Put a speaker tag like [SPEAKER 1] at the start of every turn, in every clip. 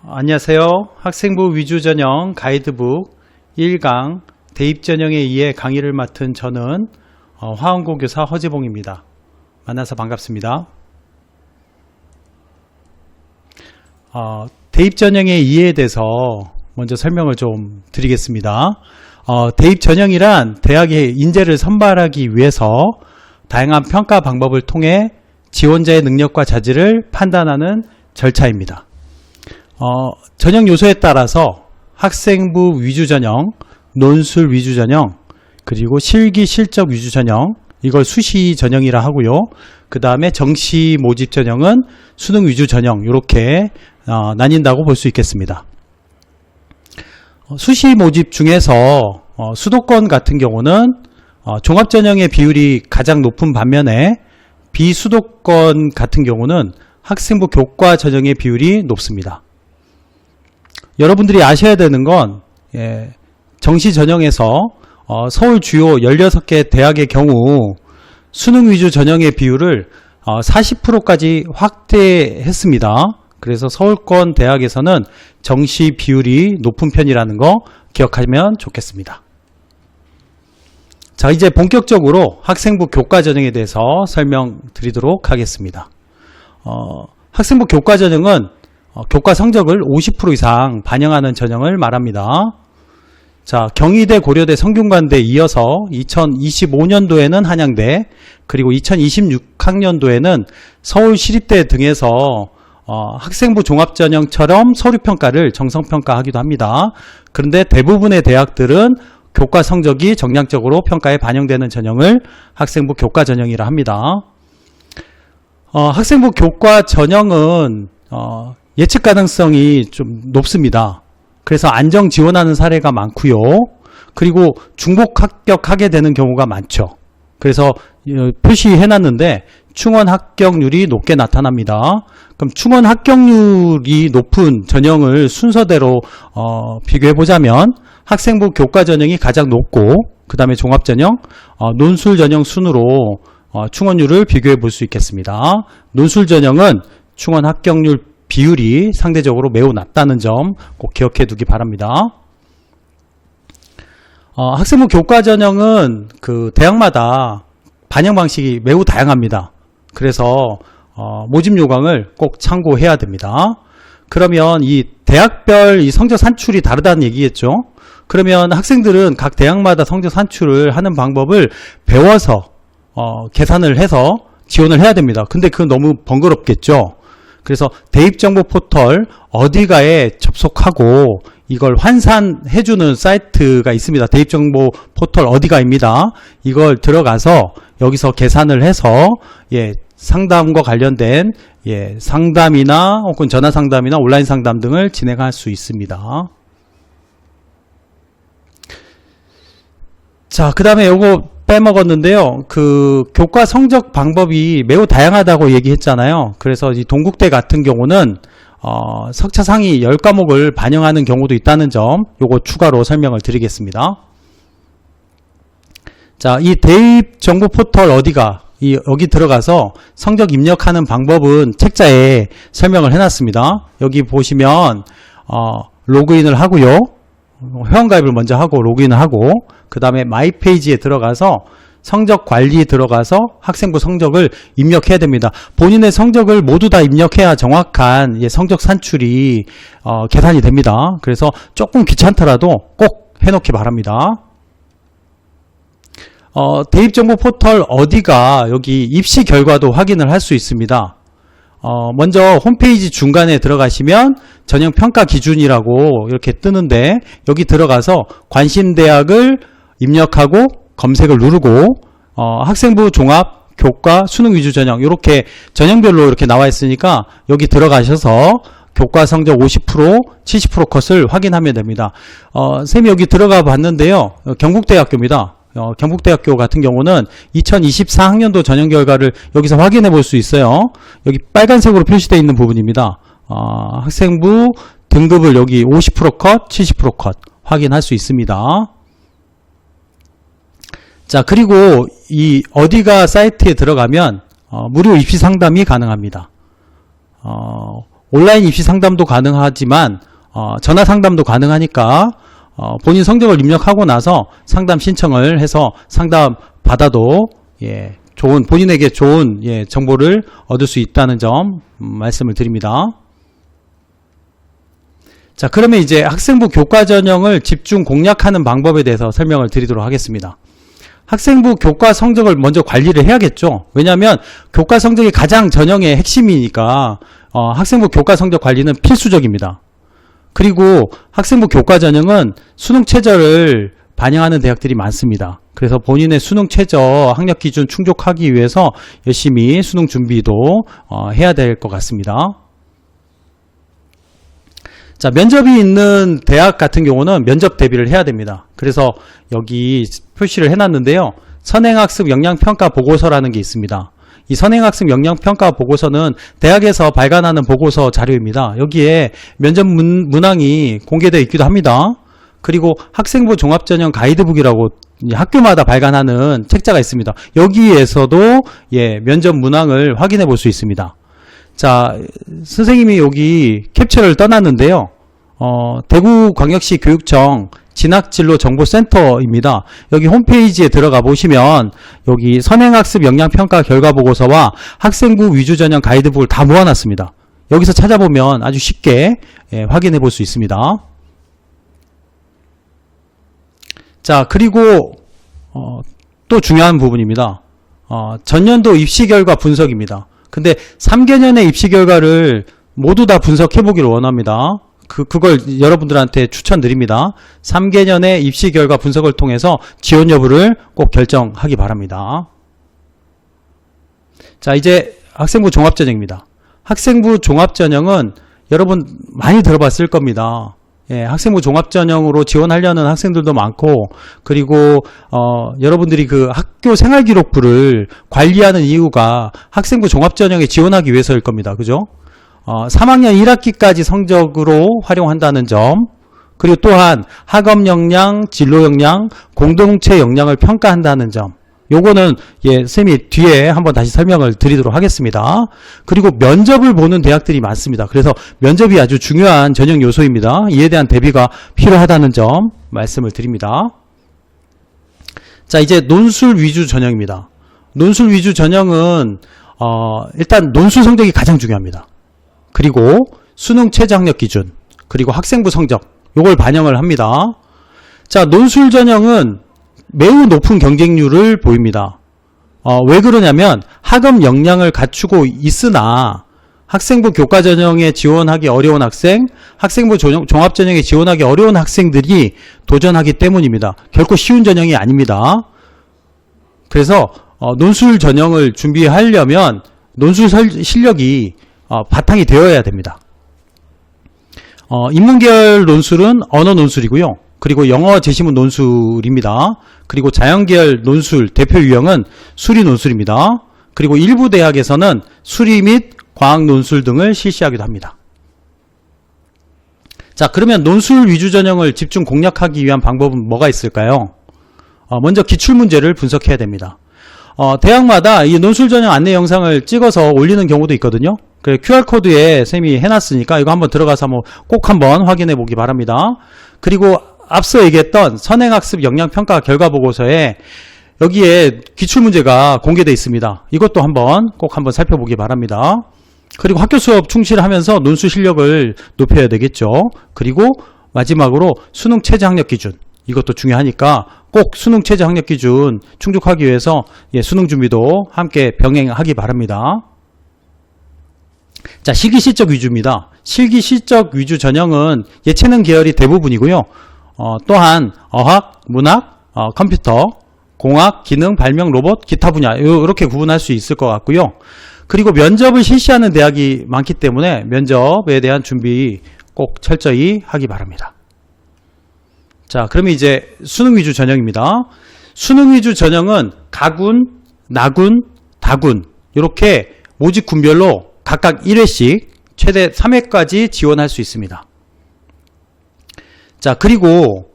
[SPEAKER 1] 안녕하세요. 학생부 위주전형 가이드북 1강 대입전형에 의해 강의를 맡은 저는 화원고 교사 허지봉입니다. 만나서 반갑습니다. 대입전형의 이해에 대해서 먼저 설명을 좀 드리겠습니다. 대입전형이란 대학의 인재를 선발하기 위해서 다양한 평가 방법을 통해 지원자의 능력과 자질을 판단하는 절차입니다. 전형 요소에 따라서 학생부 위주 전형, 논술 위주 전형, 그리고 실기 실적 위주 전형, 이걸 수시 전형이라 하고요. 그 다음에 정시 모집 전형은 수능 위주 전형, 이렇게 나뉜다고 볼 수 있겠습니다. 수시 모집 중에서 수도권 같은 경우는 종합 전형의 비율이 가장 높은 반면에 비수도권 같은 경우는 학생부 교과 전형의 비율이 높습니다. 여러분들이 아셔야 되는 건 정시 전형에서 서울 주요 16개 대학의 경우 수능 위주 전형의 비율을 40%까지 확대했습니다. 그래서 서울권 대학에서는 정시 비율이 높은 편이라는 거 기억하면 좋겠습니다. 자, 이제 본격적으로 학생부 교과 전형에 대해서 설명드리도록 하겠습니다. 학생부 교과 전형은 교과 성적을 50% 이상 반영하는 전형을 말합니다. 자, 경희대, 고려대, 성균관대에 이어서 2025년도에는 한양대, 그리고 2026학년도에는 서울시립대 등에서 학생부 종합전형처럼 서류평가를 정성평가하기도 합니다. 그런데 대부분의 대학들은 교과 성적이 정량적으로 평가에 반영되는 전형을 학생부 교과 전형이라 합니다. 학생부 교과 전형은 예측 가능성이 좀 높습니다. 그래서 안정 지원하는 사례가 많고요. 그리고 중복 합격하게 되는 경우가 많죠. 그래서 표시해놨는데 충원 합격률이 높게 나타납니다. 그럼 충원 합격률이 높은 전형을 순서대로 비교해보자면 학생부 교과 전형이 가장 높고 그 다음에 종합전형, 논술 전형 순으로 충원율을 비교해 볼 수 있겠습니다. 논술 전형은 충원 합격률 비율이 상대적으로 매우 낮다는 점 꼭 기억해 두기 바랍니다. 학생부 교과 전형은 그 대학마다 반영 방식이 매우 다양합니다. 그래서 모집 요강을 꼭 참고해야 됩니다. 그러면 이 대학별 이 성적 산출이 다르다는 얘기겠죠. 그러면 학생들은 각 대학마다 성적 산출을 하는 방법을 배워서 계산을 해서 지원을 해야 됩니다. 근데 그건 너무 번거롭겠죠. 그래서 대입정보 포털 어디가에 접속하고 이걸 환산해주는 사이트가 있습니다. 대입정보 포털 어디가입니다. 이걸 들어가서 여기서 계산을 해서 상담과 관련된 상담이나 혹은 전화 상담이나 온라인 상담 등을 진행할 수 있습니다. 자, 그 다음에 요거 빼먹었는데요. 그 교과 성적 방법이 매우 다양하다고 얘기했잖아요. 그래서 이 동국대 같은 경우는 석차 상위 10과목을 반영하는 경우도 있다는 점 요거 추가로 설명을 드리겠습니다. 자, 이 대입 정보 포털 어디가 여기 들어가서 성적 입력하는 방법은 책자에 설명을 해놨습니다. 여기 보시면 로그인을 하고요. 회원가입을 먼저 하고 로그인을 하고 그 다음에 마이 페이지에 들어가서 성적 관리에 들어가서 학생부 성적을 입력해야 됩니다. 본인의 성적을 모두 다 입력해야 정확한 성적 산출이 계산이 됩니다. 그래서 조금 귀찮더라도 꼭 해놓기 바랍니다. 대입정보 포털 어디가 여기 입시 결과도 확인을 할 수 있습니다. 먼저 홈페이지 중간에 들어가시면 전형 평가 기준이라고 이렇게 뜨는데 여기 들어가서 관심 대학을 입력하고 검색을 누르고 학생부 종합, 교과, 수능 위주 전형 이렇게 전형별로 이렇게 나와 있으니까 여기 들어가셔서 교과 성적 50%, 70% 컷을 확인하면 됩니다. 쌤이 여기 들어가 봤는데요. 경북대학교입니다. 경북대학교 같은 경우는 2024학년도 전형 결과를 여기서 확인해 볼 수 있어요. 여기 빨간색으로 표시되어 있는 부분입니다. 학생부 등급을 여기 50% 컷, 70% 컷 확인할 수 있습니다. 자, 그리고 이 어디가 사이트에 들어가면 무료 입시 상담이 가능합니다. 온라인 입시 상담도 가능하지만 전화 상담도 가능하니까 본인 성적을 입력하고 나서 상담 신청을 해서 상담 받아도 본인에게 좋은 정보를 얻을 수 있다는 점 말씀을 드립니다. 자, 그러면 이제 학생부 교과 전형을 집중 공략하는 방법에 대해서 설명을 드리도록 하겠습니다. 학생부 교과 성적을 먼저 관리를 해야겠죠. 왜냐하면 교과 성적이 가장 전형의 핵심이니까 학생부 교과 성적 관리는 필수적입니다. 그리고 학생부 교과 전형은 수능 최저를 반영하는 대학들이 많습니다. 그래서 본인의 수능 최저 학력 기준 충족하기 위해서 열심히 수능 준비도 해야 될 것 같습니다. 자, 면접이 있는 대학 같은 경우는 면접 대비를 해야 됩니다. 그래서 여기 표시를 해놨는데요. 선행학습 역량평가 보고서라는 게 있습니다. 이 선행학습 역량평가 보고서는 대학에서 발간하는 보고서 자료입니다. 여기에 면접 문항이 공개되어 있기도 합니다. 그리고 학생부 종합전형 가이드북이라고 학교마다 발간하는 책자가 있습니다. 여기에서도 면접 문항을 확인해 볼 수 있습니다. 자, 선생님이 여기 캡처를 떠났는데요. 대구광역시 교육청 진학진로정보센터입니다. 여기 홈페이지에 들어가 보시면 여기 선행학습 역량평가 결과보고서와 학생부 위주전형 가이드북을 다 모아놨습니다. 여기서 찾아보면 아주 쉽게 확인해 볼 수 있습니다. 자, 그리고 또 중요한 부분입니다. 전년도 입시 결과 분석입니다. 근데 3개년의 입시 결과를 모두 다 분석해 보기를 원합니다. 그걸 여러분들한테 추천드립니다. 3개년의 입시 결과 분석을 통해서 지원 여부를 꼭 결정하기 바랍니다. 자, 이제 학생부 종합전형입니다. 학생부 종합전형은 여러분 많이 들어봤을 겁니다. 학생부 종합전형으로 지원하려는 학생들도 많고, 그리고 여러분들이 그 학교 생활기록부를 관리하는 이유가 학생부 종합전형에 지원하기 위해서일 겁니다. 그죠? 3학년 1학기까지 성적으로 활용한다는 점, 그리고 또한 학업 역량, 진로 역량, 공동체 역량을 평가한다는 점, 요거는 선생님이 뒤에 한번 다시 설명을 드리도록 하겠습니다. 그리고 면접을 보는 대학들이 많습니다. 그래서 면접이 아주 중요한 전형 요소입니다. 이에 대한 대비가 필요하다는 점 말씀을 드립니다. 자, 이제 논술 위주 전형입니다. 논술 위주 전형은 일단 논술 성적이 가장 중요합니다. 그리고 수능 최저 학력 기준, 그리고 학생부 성적, 요걸 반영을 합니다. 자, 논술 전형은 매우 높은 경쟁률을 보입니다. 왜 그러냐면 학업 역량을 갖추고 있으나 학생부 교과 전형에 지원하기 어려운 학생, 학생부 종합 전형에 지원하기 어려운 학생들이 도전하기 때문입니다. 결코 쉬운 전형이 아닙니다. 그래서 논술 전형을 준비하려면 논술 실력이 바탕이 되어야 됩니다. 인문계열 논술은 언어 논술이고요. 그리고 영어 제시문 논술입니다. 그리고 자연계열 논술 대표 유형은 수리 논술입니다. 그리고 일부 대학에서는 수리 및 과학 논술 등을 실시하기도 합니다. 자, 그러면 논술 위주 전형을 집중 공략하기 위한 방법은 뭐가 있을까요? 먼저 기출문제를 분석해야 됩니다. 대학마다 이 논술 전형 안내 영상을 찍어서 올리는 경우도 있거든요. 그 QR코드에 선생님이 해놨으니까 이거 한번 들어가서 꼭 한번 확인해 보기 바랍니다. 그리고 앞서 얘기했던 선행학습 역량평가 결과보고서에 여기에 기출문제가 공개되어 있습니다. 이것도 꼭 한번 살펴보기 바랍니다. 그리고 학교 수업 충실하면서 논술 실력을 높여야 되겠죠. 그리고 마지막으로 수능 최저 학력 기준, 이것도 중요하니까 꼭 수능 최저 학력 기준 충족하기 위해서 수능 준비도 함께 병행하기 바랍니다. 자, 실기실적 위주입니다. 실기실적 위주 전형은 예체능 계열이 대부분이고요. 또한 어학, 문학, 컴퓨터, 공학, 기능, 발명, 로봇, 기타 분야 이렇게 구분할 수 있을 것 같고요. 그리고 면접을 실시하는 대학이 많기 때문에 면접에 대한 준비 꼭 철저히 하기 바랍니다. 자, 그러면 이제 수능 위주 전형입니다. 수능 위주 전형은 가군, 나군, 다군 이렇게 모집 군별로 각각 1회씩 최대 3회까지 지원할 수 있습니다. 자, 그리고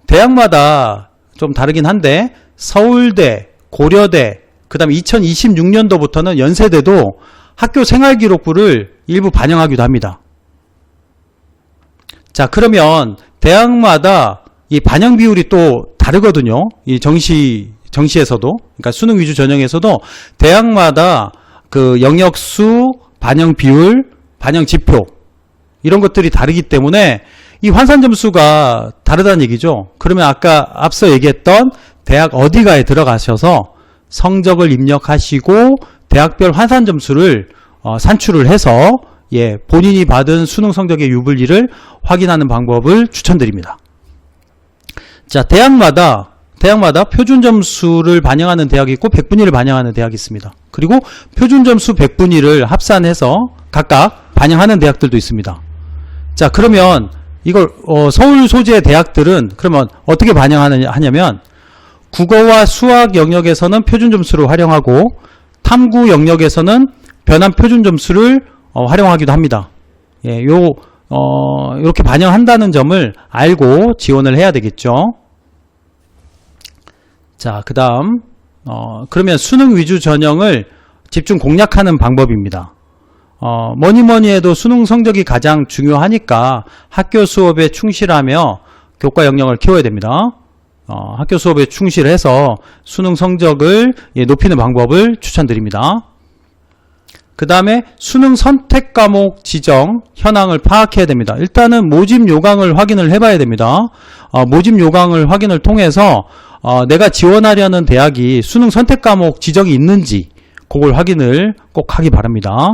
[SPEAKER 1] 대학마다 좀 다르긴 한데 서울대, 고려대, 그 다음에 2026년도부터는 연세대도 학교 생활기록부를 일부 반영하기도 합니다. 자, 그러면 대학마다 이 반영 비율이 또 다르거든요. 이 정시에서도, 그러니까 수능 위주 전형에서도 대학마다 그 영역수, 반영 비율, 반영 지표 이런 것들이 다르기 때문에 이 환산 점수가 다르다는 얘기죠. 그러면 아까 앞서 얘기했던 대학 어디가에 들어가셔서 성적을 입력하시고 대학별 환산 점수를 산출을 해서 본인이 받은 수능 성적의 유불리를 확인하는 방법을 추천드립니다. 자, 대학마다 표준 점수를 반영하는 대학이 있고 100분위를 반영하는 대학이 있습니다. 그리고 표준 점수 100분위를 합산해서 각각 반영하는 대학들도 있습니다. 자, 그러면 이걸 서울 소재의 대학들은 그러면 어떻게 반영하냐면 국어와 수학 영역에서는 표준 점수를 활용하고 탐구 영역에서는 변환 표준 점수를 활용하기도 합니다. 이렇게 반영한다는 점을 알고 지원을 해야 되겠죠. 자, 그 다음 그러면 수능 위주 전형을 집중 공략하는 방법입니다. 뭐니 해도 수능 성적이 가장 중요하니까 학교 수업에 충실하며 교과 역량을 키워야 됩니다. 학교 수업에 충실해서 수능 성적을 높이는 방법을 추천드립니다. 그 다음에 수능 선택 과목 지정 현황을 파악해야 됩니다. 일단은 모집 요강을 확인을 해봐야 됩니다. 모집 요강을 확인을 통해서 내가 지원하려는 대학이 수능 선택 과목 지정이 있는지 그걸 확인을 꼭 하기 바랍니다.